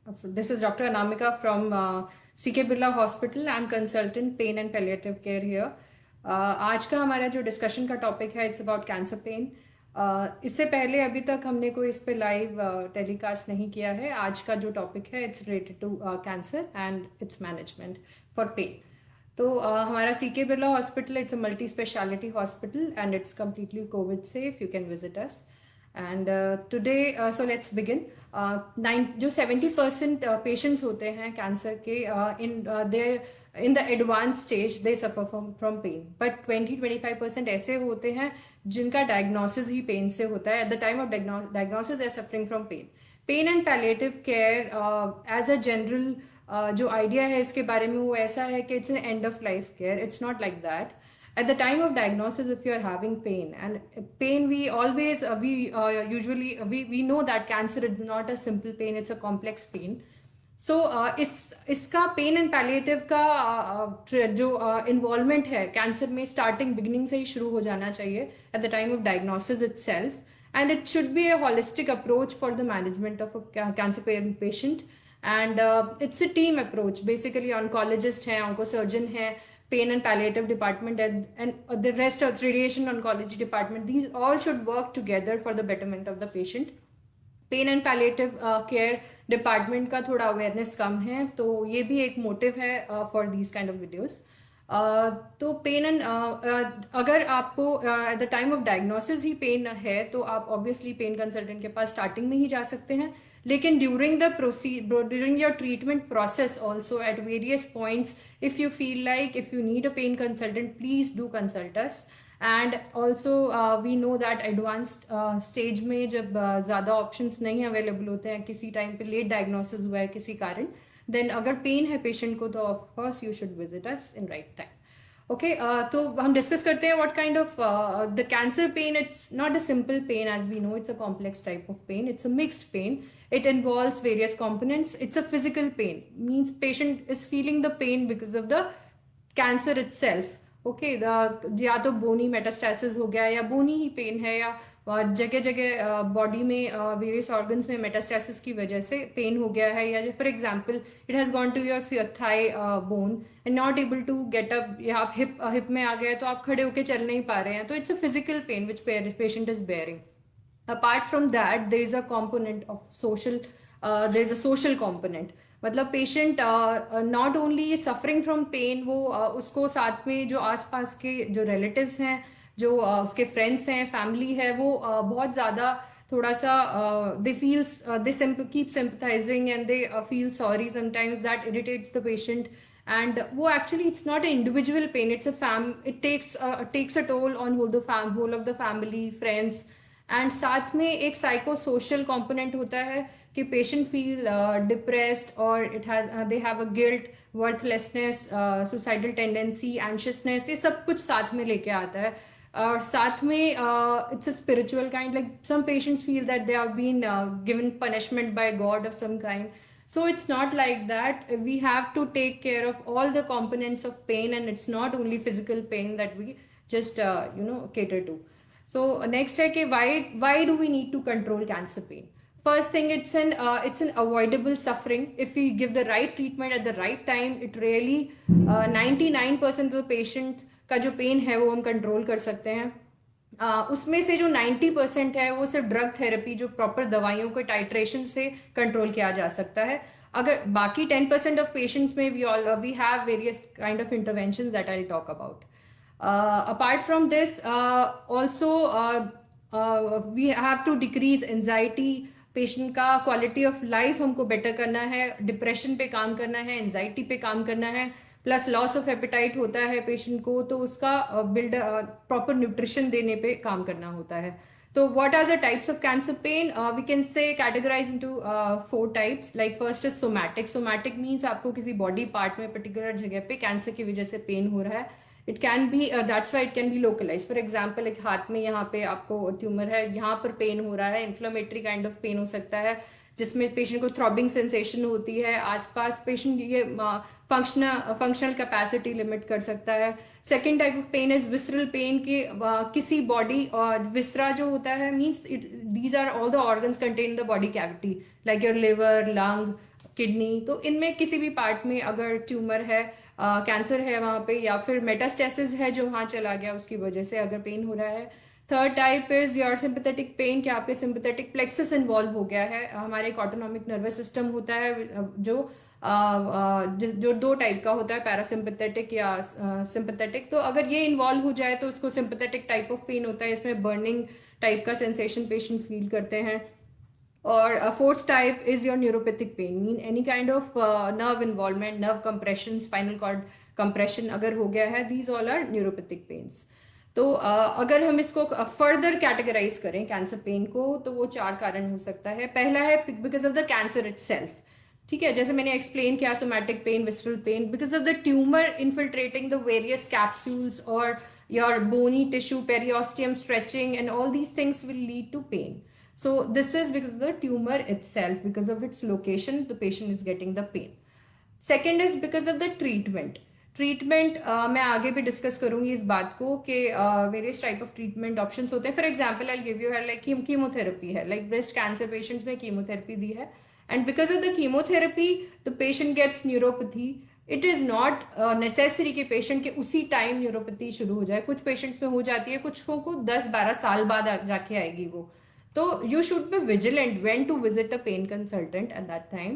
This is Dr. Anamika from CK Birla Hospital. I'm consultant pain and palliative care here. आज का हमारा जो discussion का topic है इट्स अबाउट कैंसर पेन. इससे पहले अभी तक हमने कोई इस पे लाइव टेलीकास्ट नहीं किया है. आज का जो टॉपिक है it's related to cancer and its management for pain. तो हमारा CK Birla hospital it's a multi specialty hospital and it's completely covid safe. You can visit us. And today so let's begin. जो 70% patients होते हैं cancer के in the advance stage they suffer from pain, but 20-25% ऐसे होते हैं जिनका diagnosis ही pen से होता है. At the time of diagnosis they are suffering from pain. Pain and palliative care as a general जो आइडिया है इसके बारे में वो ऐसा है कि it's an end of life care. It's not like that. At the time of diagnosis, if you are having pain, and pain we always we usually we know that cancer is not a simple pain, it's a complex pain. सो इसका pen and palliative का जो involvement है cancer में starting beginning से ही शुरू हो जाना चाहिए eight the time of diagnosis itself. And it should be A holistic approach for the management of a cancer patient. And it's a team approach. Basically oncologist हैं, onco surgeon हैं, pain and palliative department, and the rest of radiation oncology department, these all should work together for the betterment of the patient. Pain and palliative care department का थोड़ा awareness कम है, तो ये भी एक motive है for these kind of videos. तो pain and अगर आपको at the time of diagnosis ही पेन है तो आप ऑब्वियसली पेन कंसल्टेंट के पास स्टार्टिंग में ही जा सकते हैं. लेकिन during your treatment process also at various points, if you feel like if you need a pain consultant, please do consult us. And also we know that advanced stage में जब ज़्यादा options नहीं available होते हैं, किसी time पे late diagnosis हुआ है किसी कारण, देन अगर पेन है पेशेंट को तो of course you should visit us in right time. Okay, तो हम डिस्कस करते हैं what kind of the cancer pain. It's not a simple pain as we know, it's a complex type of pain. It's a mixed pain. It involves various components. It's a physical pain, means patient is feeling the pain because of the cancer itself. Okay, या तो बोनी metastasis हो गया या बोनी ही pain है, या जगह जगह body में वेरियस ऑर्गन्स में मेटास्टेसिस की वजह से पेन हो गया है, या for example it has gone to your thigh bone and not able to get up, या आप हिप में आ गए तो आप खड़े होकर चल नहीं पा रहे हैं, तो it's a physical pain which patient is bearing. Apart from that, there is a component of social, there is a social component. मतलब patient not only suffering from pain, वो उसको साथ में जो आसपास के जो रिलेटिव्स हैं, जो उसके फ्रेंड्स हैं, फैमिली है, वो बहुत ज़्यादा थोड़ा सा they feels they keep sympathising and they feel sorry sometimes. That irritates the patient. And वो actually it's not a individual pain, it's it takes a toll on whole of the family, friends. And साथ में एक psycho social component होता है कि patient feel depressed और it has they have a guilt, worthlessness, suicidal tendency, anxiousness, ये सब कुछ साथ में लेके आता है. और साथ में it's a spiritual kind, like some patients feel that they have been given punishment by God of some kind. So it's not like that. We have to take care of all the components of pain, and it's not only physical pain that we just cater to. So next है कि why do we need to control cancer pain? First thing, it's an avoidable suffering. If we give the right treatment at the right time, it really 99% of the patient का जो pain है वो हम control कर सकते हैं. उसमें से जो 90% है वो सिर्फ ड्रग थेरेपी, जो प्रॉपर दवाइयों के टाइट्रेशन से कंट्रोल किया जा सकता है. अगर बाकी 10% ऑफ पेशेंट्स में we have various kind of interventions that I will talk about. Apart from this also we have to decrease anxiety. Patient का क्वालिटी ऑफ लाइफ हमको बेटर करना है, डिप्रेशन पे काम करना है, एंजाइटी पे काम करना है. प्लस लॉस ऑफ एपेटाइट होता है पेशेंट को, तो उसका बिल्ड प्रॉपर न्यूट्रिशन देने पे काम करना होता है. तो what are the types of cancer pain? We can say categorize into 4 types. Like first is somatic. Somatic means आपको किसी बॉडी पार्ट में पर्टिकुलर जगह पे कैंसर की वजह से पेन हो रहा है. It can be that's why it can be localise. For example, एक हाथ में यहाँ पे आपको ट्यूमर है, यहाँ पर पेन हो रहा है, इन्फ्लेमेटरी काइंड ऑफ पेन हो सकता है जिसमें पेशेंट को थ्रॉबिंग सेंसेशन होती है आसपास. पेशेंट ये फंक्शनल कैपेसिटी लिमिट कर सकता है. Second type of pain is visceral pain, के किसी बॉडी और विसरा जो होता है means these are all the organs contain in the body cavity, like your liver, lung, kidney, तो इनमें किसी भी पार्ट में अगर ट्यूमर है, कैंसर है वहां पे, या फिर मेटास्टेसिस है जो वहां चला गया उसकी वजह से अगर पेन हो रहा है। Third type is your sympathetic pain, कि आपके सिंपैथेटिक प्लेक्सस इन्वॉल्व हो गया है। हमारे एक ऑटोनॉमिक नर्वस सिस्टम होता है जो जो दो टाइप का होता है, पैरासिम्पैथेटिक या सिंपैथेटिक। तो अगर ये इन्वॉल्व हो जाए तो उसको सिंपैथेटिक टाइप ऑफ पेन होता है, इसमें बर्निंग टाइप का सेंसेशन पेशेंट फील करते हैं। और fourth type is your neuropathic pain, mean any kind of nerve involvement, nerve compression, spinal cord compression अगर हो गया है, these all are neuropathic pains। तो अगर हम इसको फर्दर कैटेगराइज करें कैंसर पेन को, तो वो चार कारण हो सकता है। पहला है because of the cancer itself, ठीक है, जैसे मैंने एक्सप्लेन किया, somatic pain, visceral pain, because of the tumour infiltrating the various capsules और your bony tissue, periosteum stretching and all these things will lead to pain. So this is because of the tumor itself, because of its location, the patient is getting the pain. Second is because of the treatment. Treatment मैं आगे भी discuss करूंगी इस बात को कि various type of treatment options होते हैं। For example I give you है लाइक कीमोथेरेपी है, लाइक ब्रेस्ट कैंसर पेशेंट्स में कीमोथेरेपी दी है, and because of the chemotherapy the patient gets neuropathy. It is not necessary कि पेशेंट के उसी टाइम न्यूरोपैथी शुरू हो जाए, कुछ पेशेंट्स में हो जाती है, कुछ को 10-12 साल बाद जाके आएगी वो। तो you should be vigilant when to visit a pain consultant at that time,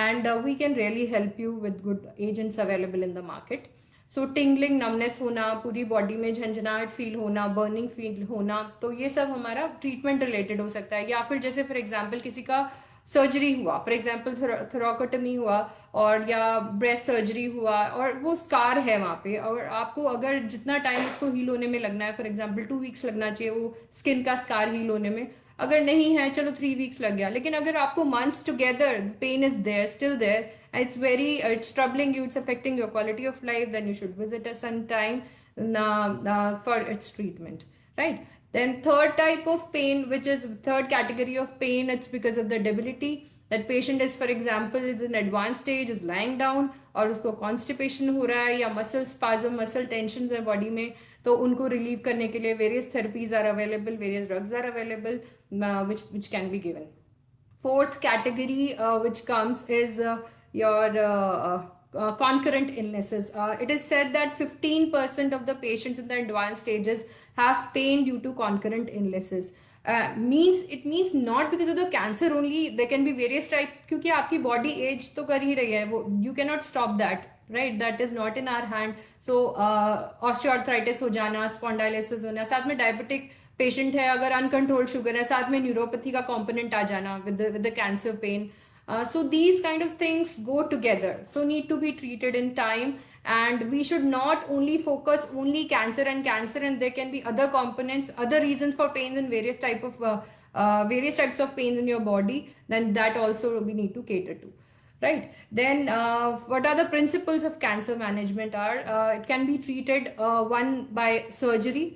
and we can really help you with good agents available in the market. So tingling, numbness होना, पूरी बॉडी में झंझनाहट फील होना, burning feel होना, तो ये सब हमारा treatment related हो सकता है। या फिर जैसे फॉर एग्जांपल किसी का सर्जरी हुआ, फॉर एग्जांपल थोराकोटमी हुआ, और या ब्रेस्ट सर्जरी हुआ, और वो स्कार है वहां पे, और आपको अगर जितना टाइम उसको हील होने में लगना है, फॉर एग्जांपल 2 वीक्स लगना चाहिए वो स्किन का स्कार हील होने में, अगर नहीं है चलो 3 वीक्स लग गया, लेकिन अगर आपको months together pain is there, still there, it's troubling you, it's affecting your quality of life, then you should visit us some time for its treatment, right? Then third type of pain, which is third category of pain, it's because of the debility. That patient is, for example, is in advanced stage, is lying down, और उसको constipation हो रहा है, या muscle spasm, muscle tensions है body में, तो उनको relieve करने के लिए various therapies are available, various drugs are available, which can be given. Fourth category which comes is your concurrent illnesses. It is said that 15% of the patients in the advanced stages have pain due to concurrent illnesses. It means not because of the cancer only, there can be various type, क्योंकि आपकी body age तो कर ही रही है वो, you cannot stop that, right? That is not in our hand. So osteoarthritis हो जाना, spondylosis होना, साथ में diabetic पेशेंट है, अगर अनकंट्रोल्ड शुगर है, साथ में न्यूरोपैथी का कंपोनेंट आ जाना with the cancer pen. So these kind of things go together, so need to be treated in time, and we should not only focus only cancer, and there can be other components, other reasons for pains, and various types of pains in your body, then that also we need to cater to, right? Then what are the principles of cancer management are, it can be treated one by surgery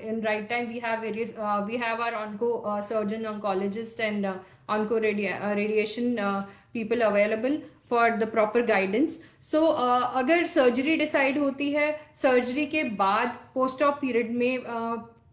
in right time. We have our onco surgeon, oncologist, and onco radiation people available for the proper guidance. So अगर surgery decide होती है, surgery के बाद post op period में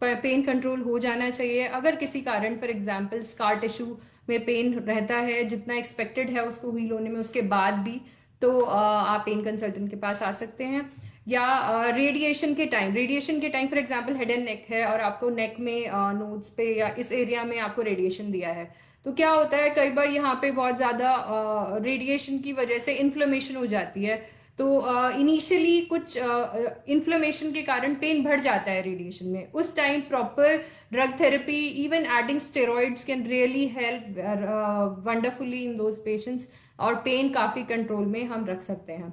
pain control हो जाना चाहिए। अगर किसी कारण फॉर एग्जांपल स्कार टिश्यू में पेन रहता है, जितना एक्सपेक्टेड है उसको हील होने में उसके बाद भी, तो आप पेन कंसल्टेंट के पास आ सकते हैं। या रेडिएशन के time for example head and neck है, और आपको नेक में नोड्स पे या इस एरिया में आपको रेडिएशन दिया है, तो क्या होता है कई बार यहाँ पे बहुत ज्यादा रेडिएशन की वजह से इन्फ्लेमेशन हो जाती है। तो इनिशियली कुछ इन्फ्लेमेशन के कारण पेन बढ़ जाता है रेडिएशन में, उस time proper drug therapy, even adding steroids can really help wonderfully in those patients, और पेन काफी कंट्रोल में हम रख सकते हैं।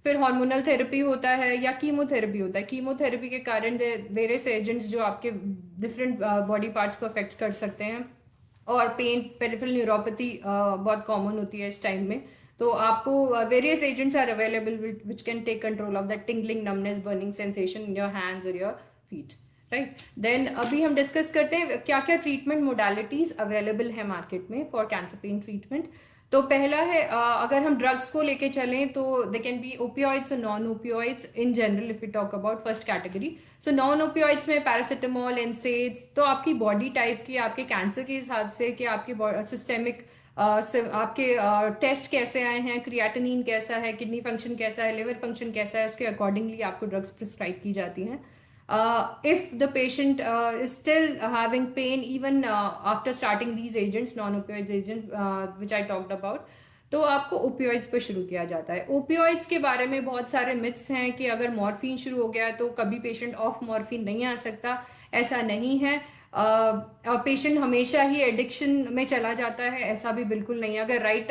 फिर हार्मोनल थेरेपी होता है या कीमोथेरेपी होता है। कीमोथेरेपी के कारण वेरियस एजेंट्स जो आपके डिफरेंट बॉडी पार्ट्स को अफेक्ट कर सकते हैं, और पेन, पेरिफेरल न्यूरोपैथी बहुत कॉमन होती है इस टाइम में, तो आपको various agents are available which can take control of that tingling, numbness, burning sensation in your hands और योर फीट, राइट? देन अभी हम डिस्कस करते हैं क्या क्या ट्रीटमेंट मोडालिटीज अवेलेबल है मार्केट में फॉर कैंसर पेन ट्रीटमेंट। तो पहला है अगर हम ड्रग्स को लेके चलें तो दे कैन बी ओपियोइड्स और non opioids in general, if you talk about first category. So non opioids में पैरासिटामोल, एनसेड्स, तो आपकी बॉडी टाइप की, आपके कैंसर के हिसाब से, कि आपकी सिस्टेमिक आपके टेस्ट कैसे आए हैं, क्रिएटिनिन कैसा है, किडनी फंक्शन कैसा है, लिवर फंक्शन कैसा है, उसके अकॉर्डिंगली आपको ड्रग्स प्रिस्क्राइब की जाती हैं. If the patient is still having pain even after starting these agents, non-opioid agents which I talked about, तो आपको ओपियोइड्स पर शुरू किया जाता है. ओपियोइड्स के बारे में बहुत सारे मिथ्स हैं कि अगर मॉर्फिन शुरू हो गया तो कभी पेशेंट ऑफ मॉर्फिन नहीं आ सकता. ऐसा नहीं है. पेशेंट हमेशा ही एडिक्शन में चला जाता है, ऐसा भी बिल्कुल नहीं है. अगर right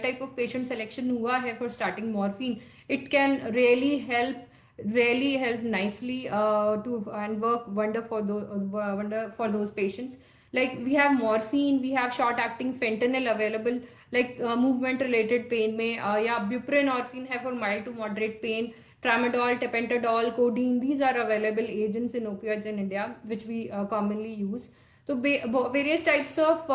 type of patient selection हुआ है for starting morphine, it can really help nicely to and work wonder for those patients. Like we have morphine, we have short acting fentanyl available, like movement related pain में या buprenorphine है for mild to moderate pain. Tramadol, tapentadol, codeine, these are available agents in opioids in India which we commonly use. तो various types of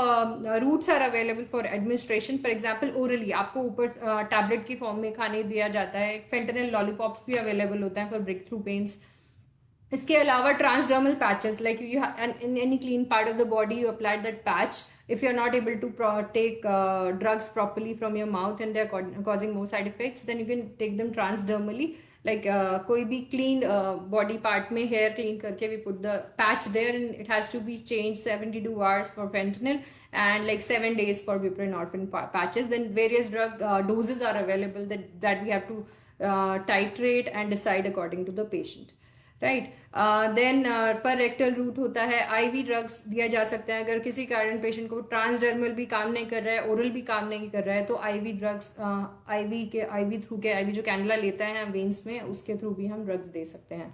routes are available for administration. For example orally आपको ऊपर tablet की form में खाने दिया जाता है. Fentanyl lollipops भी अवेलेबल होता है फॉर ब्रेक थ्रू पेन्स. इसके अलावा transdermal patches, like you in any clean part of the body you applied that patch. If you're not able to take drugs properly from your mouth and they're causing more side effects, then you can take them transdermally. Like कोई भी clean body part में hair clean करके we put the patch there, and it has to be changed 72 hours for fentanyl and like 7 days for buprenorphine patches. Then various drug doses are available that we have to titrate and decide according to the patient. Right. Then पर rectal route होता है. Ivy drugs दिया जा सकता है अगर किसी कारण पेशेंट को ट्रांसडर्मल भी काम नहीं कर रहा है, ओरल भी काम नहीं कर रहा है, तो आईवी ड्रग्स आईवी जो कैंडला लेता है वेन्स में, उसके थ्रू भी हम ड्रग्स दे सकते हैं.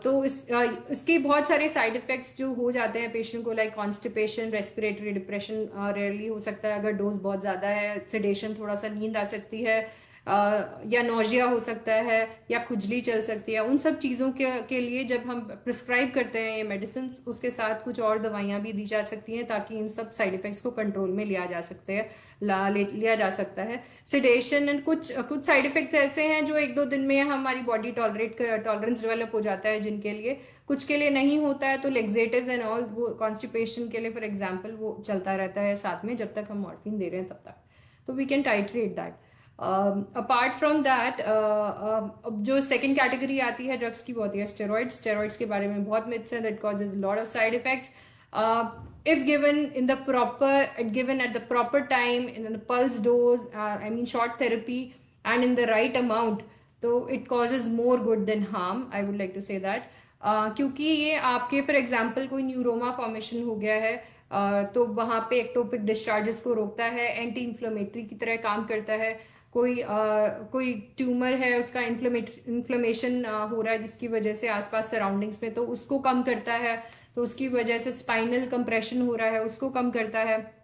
तो इसके बहुत सारे साइड इफेक्ट्स जो हो जाते हैं पेशेंट को, like constipation, respiratory depression rarely हो सकता है अगर डोज बहुत ज़्यादा है. सिडेशन, थोड़ा सा नींद आ सकती है, या नोजिया हो सकता है, या खुजली चल सकती है. उन सब चीज़ों के लिए जब हम प्रिस्क्राइब करते हैं ये मेडिसिन, उसके साथ कुछ और दवाइयाँ भी दी जा सकती हैं ताकि इन सब साइड इफेक्ट्स को कंट्रोल में लिया जा सकते हैं, लिया जा सकता है. सिडेशन एंड कुछ साइड इफेक्ट्स ऐसे हैं जो 1-2 दिन में हमारी बॉडी टॉलरेंस डेवलप हो जाता है, जिनके लिए, कुछ के लिए नहीं होता है. तो लेक्सेटिव्स एंड ऑल, वो कॉन्स्टिपेशन के लिए फॉर एग्जाम्पल वो चलता रहता है साथ में जब तक हम मॉर्फिन दे रहे हैं तब तक. तो we can titrate that. Apart from that, जो सेकेंड कैटेगरी आती है ड्रग्स की, वो होती है स्टेरॉइड्स के बारे में बहुत मिथ्स हैं. That causes lot of side effects. if given at the proper time, in the pulse dose, I mean short therapy, and in the right amount, तो it causes more good than harm. I would like to say that. क्योंकि ये आपके for example कोई neuroma formation हो गया है, तो वहाँ पे एक्टोपिक डिस्चार्जेस को रोकता है, एंटी इन्फ्लेमेटरी की तरह काम करता है. कोई ट्यूमर है, उसका इन्फ्लेमेशन हो रहा है जिसकी वजह से आसपास सराउंडिंग्स में, तो उसको कम करता है. तो उसकी वजह से स्पाइनल कंप्रेशन हो रहा है, उसको कम करता है.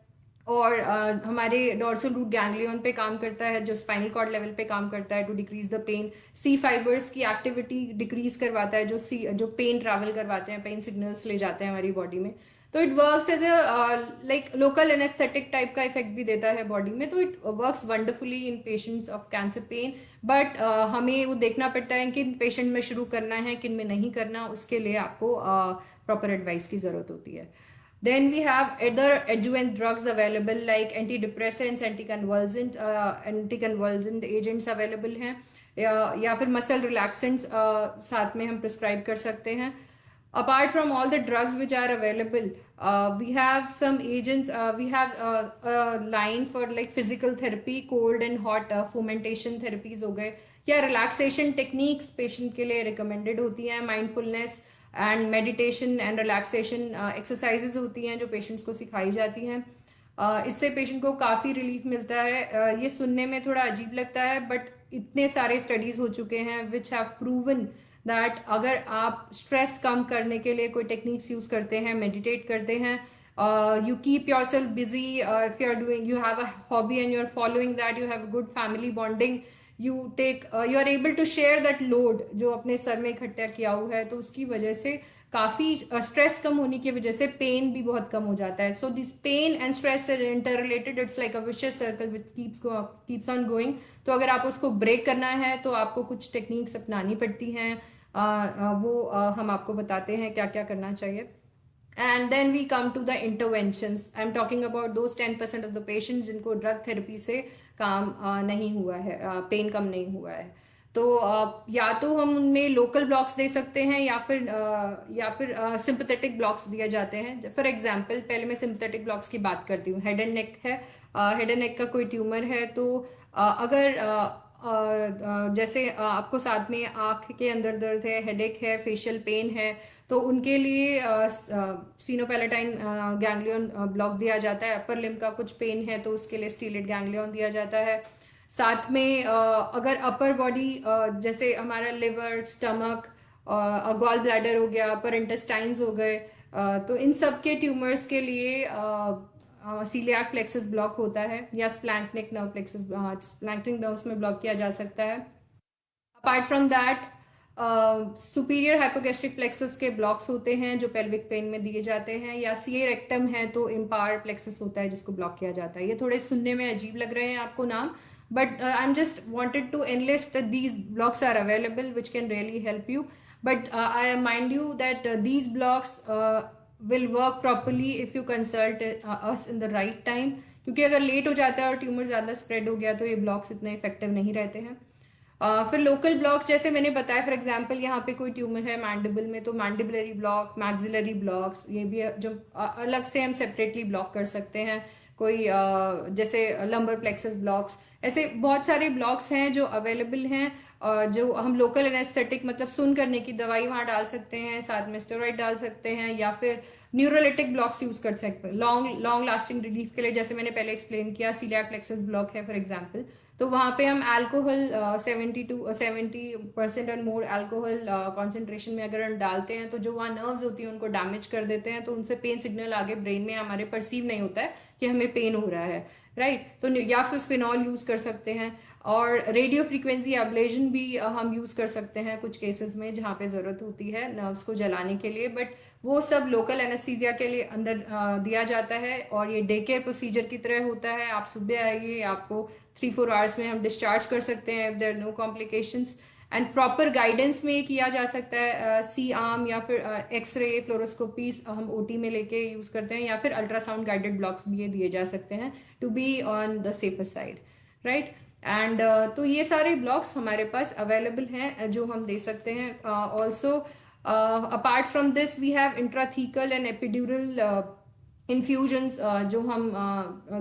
और हमारे डॉर्सल रूट गैंग्लियन पे काम करता है, जो स्पाइनल कॉर्ड लेवल पे काम करता है to decrease the pain. C fibers की एक्टिविटी डिक्रीज करवाता है, जो पेन ट्रैवल करवाते हैं, पेन सिग्नल्स ले जाते हैं हमारी बॉडी में. तो it works as a like local anaesthetic type का इफेक्ट भी देता है बॉडी में. तो it works wonderfully in patients of cancer pain. But हमें वो देखना पड़ता है किन पेशेंट में शुरू करना है, किन में नहीं करना. उसके लिए आपको प्रॉपर एडवाइस की जरूरत होती है. Then we have other adjuvant drugs available like antidepressants, anticonvulsant agents available हैं, या फिर मसल रिलैक्सेंट्स साथ में हम प्रिस्क्राइब कर सकते हैं. Apart from all the drugs which are available, we have some agents, we have a line for like physical therapy, cold and hot fomentation therapies हो गए, या relaxation techniques पेशेंट के लिए recommended होती हैं. mindfulness and meditation and relaxation exercises होती हैं जो पेशेंट्स को सिखाई जाती हैं. इससे पेशेंट को काफ़ी रिलीफ मिलता है. ये सुनने में थोड़ा अजीब लगता है, बट इतने सारे स्टडीज हो चुके हैं विच हैव प्रूवन दैट अगर आप स्ट्रेस कम करने के लिए कोई टेक्निक्स यूज करते हैं, मेडिटेट करते हैं, you keep yourself busy, if you have a hobby and you're following that, you have good family bonding, you are able to share that load जो अपने सर में इकट्ठा किया हुआ है, तो उसकी वजह से काफ़ी स्ट्रेस कम होने की वजह से पेन भी बहुत कम हो जाता है. So this pain and stress is inter related. It's like a vicious circle which keeps on going. तो अगर आप उसको ब्रेक करना है तो आपको कुछ टेक्निक्स अपनानी पड़ती हैं. वो हम आपको बताते हैं क्या क्या करना चाहिए. And then we come to the interventions. I am talking about those 10% of the patients जिनको ड्रग थेरेपी से काम नहीं हुआ है, पेन कम नहीं हुआ है. तो या तो हम उनमें लोकल ब्लॉक्स दे सकते हैं या फिर सिंपथेटिक ब्लॉक्स दिए जाते हैं. फॉर एग्जांपल पहले मैं सिंपथेटिक ब्लॉक्स की बात करती हूँ. हेड एंड नेक है, हेड एंड नेक का कोई ट्यूमर है, तो अगर जैसे आपको साथ में आंख के अंदर दर्द है, हेडेक है, फेशियल पेन है, तो उनके लिए स्फीनोपैलेटाइन गैंग्लियन ब्लॉक दिया जाता है. अपर लिम्ब का कुछ पेन है तो उसके लिए स्टीलेट गैंग्लियन दिया जाता है. साथ में अगर अपर बॉडी जैसे हमारा लिवर, स्टमक, गॉल ब्लैडर हो गया, अपर इंटेस्टाइन्स हो गए, तो इन सब के ट्यूमर्स के लिए सीलियाक प्लेक्सस ब्लॉक होता है, या स्प्लैंक्निक नर्व प्लेक्सस, स्प्लैंक्निक नर्व्स में ब्लॉक किया जा सकता है. Apart from that superior hypogastric plexus के ब्लॉक्स होते हैं जो पेल्विक पेन में दिए जाते हैं, या सीए रेक्टम है तो इम्पायर प्लेक्सस होता है जिसको ब्लॉक किया जाता है. ये थोड़े सुनने में अजीब लग रहे हैं आपको नाम, but I'm just wanted to enlist that these blocks are available which can really help you. But I remind you that these blocks will work properly if you consult us in the right time. क्योंकि अगर late हो जाता है और tumour ज़्यादा spread हो गया तो ये ब्लॉक्स इतने इफेक्टिव नहीं रहते हैं. फिर लोकल ब्लॉक्स जैसे मैंने बताया, फॉर एग्जांपल यहाँ पे कोई ट्यूमर है मैंडिबल में, तो मैंडिबुलरी ब्लॉक, मैक्सिलरी ब्लॉक्स, ये भी जो अलग से हम सेपरेटली ब्लॉक कर सकते हैं. कोई जैसे लंबर प्लेक्सस ब्लॉक्स, ऐसे बहुत सारे ब्लॉक्स हैं जो अवेलेबल हैं, जो हम लोकल एनेस्थेटिक मतलब सुन करने की दवाई वहाँ डाल सकते हैं, साथ में स्टेरॉइड डाल सकते हैं, या फिर न्यूरोलिटिक ब्लॉक्स यूज कर सकते हैं लॉन्ग लॉन्ग लास्टिंग रिलीफ के लिए. जैसे मैंने पहले एक्सप्लेन किया, सीलियाक प्लेक्सस ब्लॉक है फॉर एग्जाम्पल, तो वहाँ पे हम अल्कोहल 70% और मोर अल्कोहल कॉन्सेंट्रेशन में अगर हम डालते हैं तो जो वहाँ नर्व्स होती हैं उनको डैमेज कर देते हैं, तो उनसे पेन सिग्नल आगे ब्रेन में हमारे परसीव नहीं होता है कि हमें पेन हो रहा है, राइट. तो या फिर फिनॉल यूज कर सकते हैं, और रेडियो फ्रीक्वेंसी एब्लेशन भी हम यूज कर सकते हैं कुछ केसेस में जहाँ पे जरूरत होती है नर्व्स को जलाने के लिए. बट वो सब लोकल एनेस्थीसिया के लिए अंदर दिया जाता है, और ये डे केयर प्रोसीजर की तरह होता है. आप सुबह आइए, आपको 3-4 आवर्स में हम डिस्चार्ज कर सकते हैं if there no complications. And proper guidance में किया जा सकता है. सी आर्म या फिर एक्सरे फ्लोरोस्कोपी हम ओटी में लेके यूज करते हैं, या फिर अल्ट्रासाउंड गाइडेड ब्लॉक्स भी ये दिए जा सकते हैं to be on the safer side, right. And तो ये सारे ब्लॉक्स हमारे पास अवेलेबल हैं जो हम दे सकते हैं. Also apart from this we have intrathecal and epidural infusions जो हम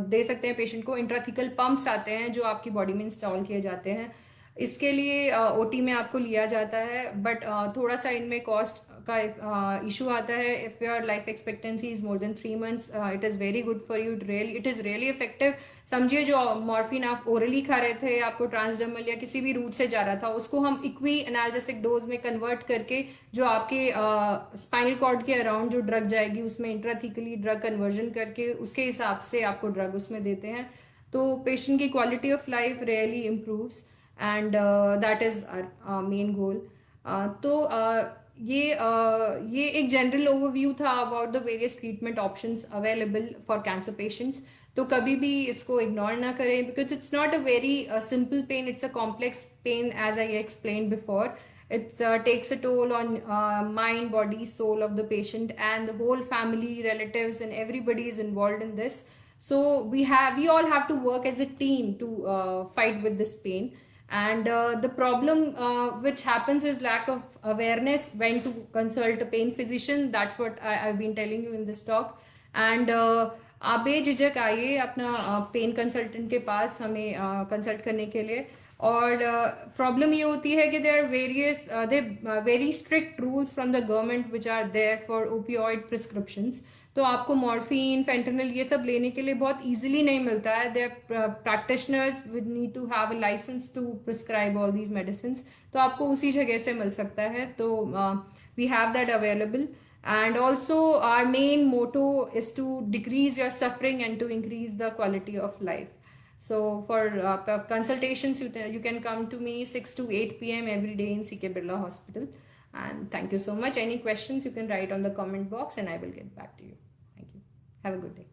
दे सकते हैं पेशेंट को. इंट्राथीकल पंप्स आते हैं जो आपकी बॉडी में इंस्टॉल किए जाते हैं. इसके लिए ओटी में आपको लिया जाता है, बट थोड़ा सा इनमें कॉस्ट का इशू आता है. If your life expectancy is more than 3 months, it is very good for you, it is really effective. समझिए जो मॉर्फिन आप ओरली खा रहे थे, आपको ट्रांसडर्मल या किसी भी रूट से जा रहा था, उसको हम इक्वी एनाल्जेसिक डोज में कन्वर्ट करके जो आपके स्पाइनल कॉर्ड के अराउंड जो ड्रग जाएगी उसमें इंट्राथीकली ड्रग कन्वर्जन करके उसके हिसाब से आपको ड्रग उसमें देते हैं. तो पेशेंट की quality of life really improves, and that is our main goal. तो ये एक जनरल ओवरव्यू था about the various treatment options available for cancer patients. तो कभी भी इसको इग्नोर ना करें, because it's not a very simple pain, it's a complex pain as I explain before. It takes a toll on mind, body, soul of the patient, and the whole family, relatives, and everybody is involved in this. So we all have to work as a team to fight with this pain. And the problem which happens is lack of awareness when to consult a pain physician. That's what I've been telling you in this talk. And आप बेझिझक आइए अपना pen consultant के पास हमें consult करने के लिए. और प्रॉब्लम ये होती है कि there are various very strict rules from the government which are there for opioid prescriptions. तो आपको मॉर्फिन, फेंटेनिल ये सब लेने के लिए बहुत इजीली नहीं मिलता है. There practitioners with need to have a licence to prescribe all these medicine. तो आपको उसी जगह से मिल सकता है. तो we have that available. And also our main motto is to decrease your suffering and to increase the quality of life. So for consultations, you can come to me 6 to 8 p.m. every day in CK Birla Hospital. And thank you so much. Any questions you can write on the comment box and I will get back to you. Thank you. Have a good day.